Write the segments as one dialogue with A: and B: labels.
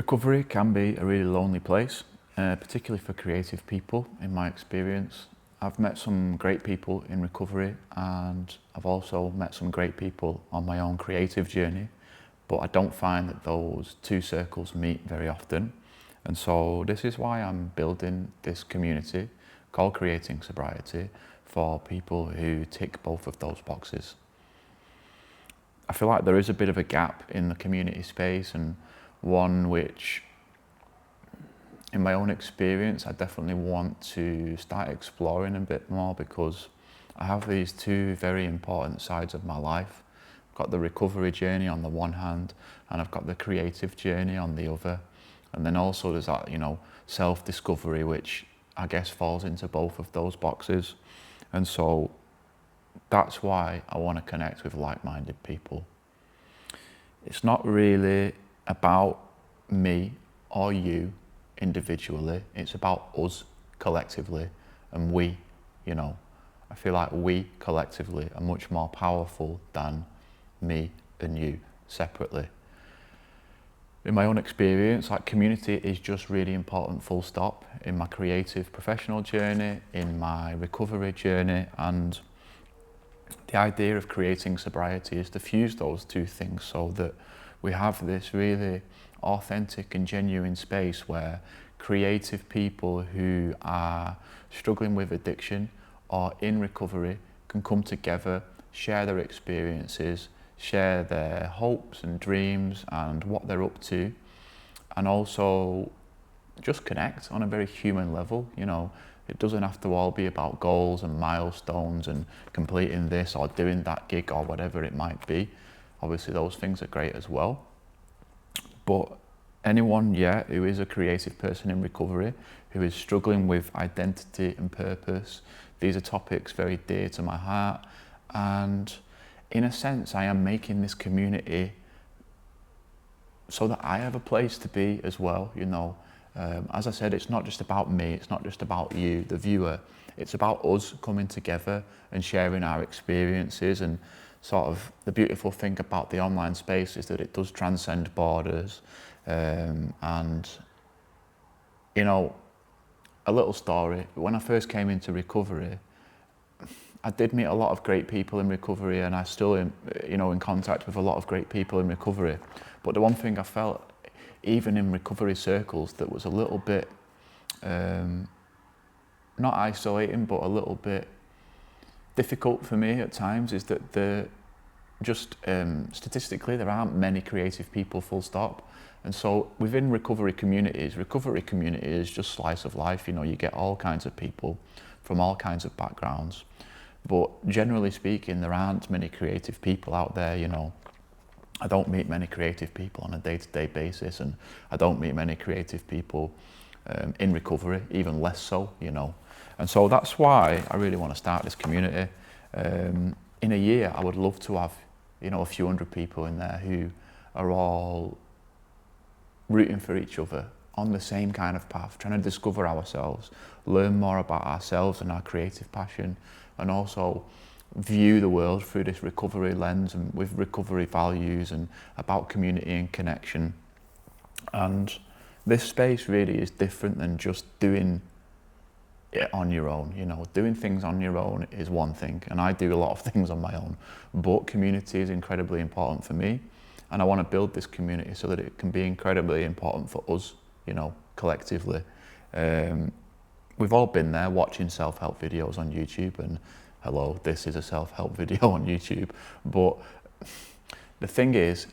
A: Recovery can be a really lonely place, particularly for creative people, in my experience. I've met some great people in recovery, and I've also met some great people on my own creative journey, but I don't find that those two circles meet very often. And so this is why I'm building this community called Creating Sobriety for people who tick both of those boxes. I feel like there is a bit of a gap in the community space, and one which, in my own experience, I definitely want to start exploring a bit more, because I have these two very important sides of my life. I've got the recovery journey on the one hand, and I've got the creative journey on the other. And then also there's that, self-discovery, which I guess falls into both of those boxes. And so that's why I want to connect with like-minded people. It's not really about me or you individually, it's about us collectively, and we, I feel like we collectively are much more powerful than me and you separately. In my own experience, community is just really important, full stop, in my creative professional journey, in my recovery journey, and the idea of creating sobriety is to fuse those two things so that we have this really authentic and genuine space where creative people who are struggling with addiction or in recovery can come together, share their experiences, share their hopes and dreams and what they're up to, and also just connect on a very human level. It doesn't have to all be about goals and milestones and completing this or doing that gig or whatever it might be. Obviously those things are great as well. But anyone, who is a creative person in recovery, who is struggling with identity and purpose, these are topics very dear to my heart. And in a sense, I am making this community so that I have a place to be as well, As I said, it's not just about me, it's not just about you, the viewer. It's about us coming together and sharing our experiences. And sort of the beautiful thing about the online space is that it does transcend borders. And a little story. When I first came into recovery, I did meet a lot of great people in recovery, and I still am, in contact with a lot of great people in recovery. But the one thing I felt, even in recovery circles, that was a little bit, not isolating, but a little bit difficult for me at times, is that statistically, there aren't many creative people, full stop. And so within recovery community is just slice of life. You get all kinds of people from all kinds of backgrounds. But generally speaking, there aren't many creative people out there. I don't meet many creative people on a day-to-day basis, and I don't meet many creative people in recovery, even less so, And so that's why I really want to start this community. In a year, I would love to have, a few hundred people in there who are all rooting for each other on the same kind of path, trying to discover ourselves, learn more about ourselves and our creative passion, and also view the world through this recovery lens and with recovery values and about community and connection. And this space really is different than just doing it on your own. Doing things on your own is one thing, and I do a lot of things on my own, but community is incredibly important for me, and I want to build this community so that it can be incredibly important for us, collectively. We've all been there watching self-help videos on YouTube, and hello, this is a self-help video on YouTube, but the thing is,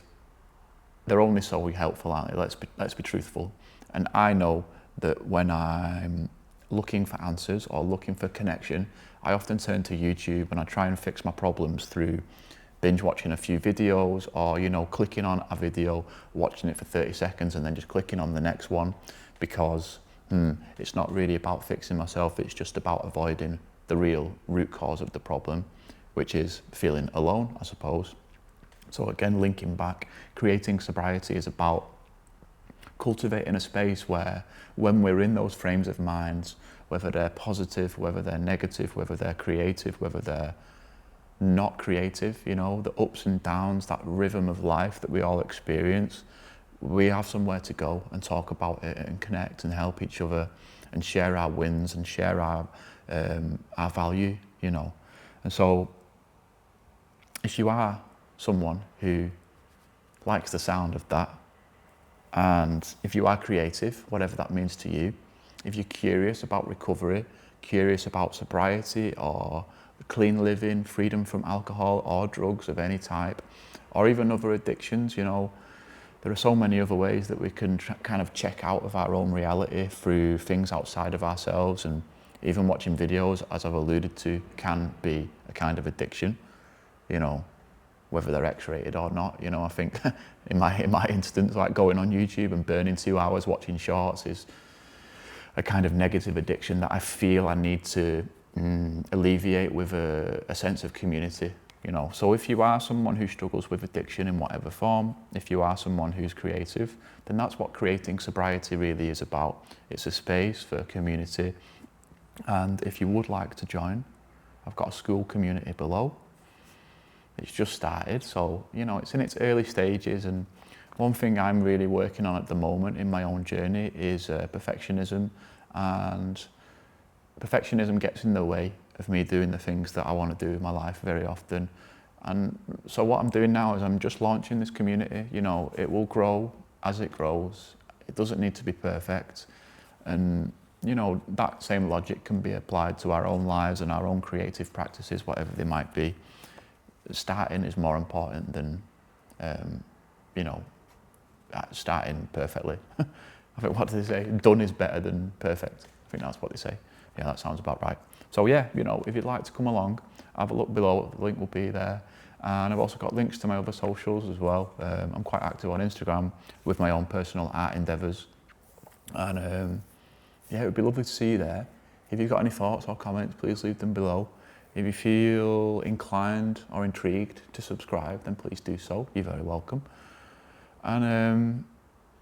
A: they're only so helpful, aren't they? Let's be truthful. And I know that when I'm looking for answers or looking for connection, I often turn to YouTube and I try and fix my problems through binge watching a few videos, or clicking on a video, watching it for 30 seconds and then just clicking on the next one, because it's not really about fixing myself, it's just about avoiding the real root cause of the problem, which is feeling alone, I suppose. So again, linking back, creating sobriety is about cultivating a space where, when we're in those frames of minds, whether they're positive, whether they're negative, whether they're creative, whether they're not creative, the ups and downs, that rhythm of life that we all experience, we have somewhere to go and talk about it and connect and help each other and share our wins and share our value, you know. And so if you are someone who likes the sound of that, and if you are creative, whatever that means to you, if you're curious about recovery, curious about sobriety or clean living, freedom from alcohol or drugs of any type, or even other addictions, you know, there are so many other ways that we can kind of check out of our own reality through things outside of ourselves, and even watching videos, as I've alluded to, can be a kind of addiction, you know, whether they're X-rated or not. You know, I think in my instance, like going on YouTube and burning 2 hours watching shorts is a kind of negative addiction that I feel I need to alleviate with a sense of community. You know, so if you are someone who struggles with addiction in whatever form, if you are someone who's creative, then that's what Creating Sobriety really is about. It's a space for community. And if you would like to join, I've got a school community below. It's just started, so, you know, it's in its early stages. And one thing I'm really working on at the moment in my own journey is perfectionism. And perfectionism gets in the way of me doing the things that I want to do in my life very often. And so what I'm doing now is I'm just launching this community. You know, it will grow as it grows. It doesn't need to be perfect. And, you know, that same logic can be applied to our own lives and our own creative practices, whatever they might be. Starting is more important than, you know, starting perfectly. I think, what do they say? Done is better than perfect. I think that's what they say. Yeah, that sounds about right. So yeah, you know, if you'd like to come along, have a look below, the link will be there. And I've also got links to my other socials as well. I'm quite active on Instagram with my own personal art endeavours. And yeah, it would be lovely to see you there. If you've got any thoughts or comments, please leave them below. If you feel inclined or intrigued to subscribe, then please do so. You're very welcome. And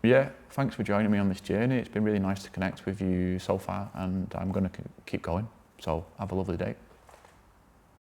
A: yeah, thanks for joining me on this journey. It's been really nice to connect with you so far, and I'm going to keep going. So have a lovely day.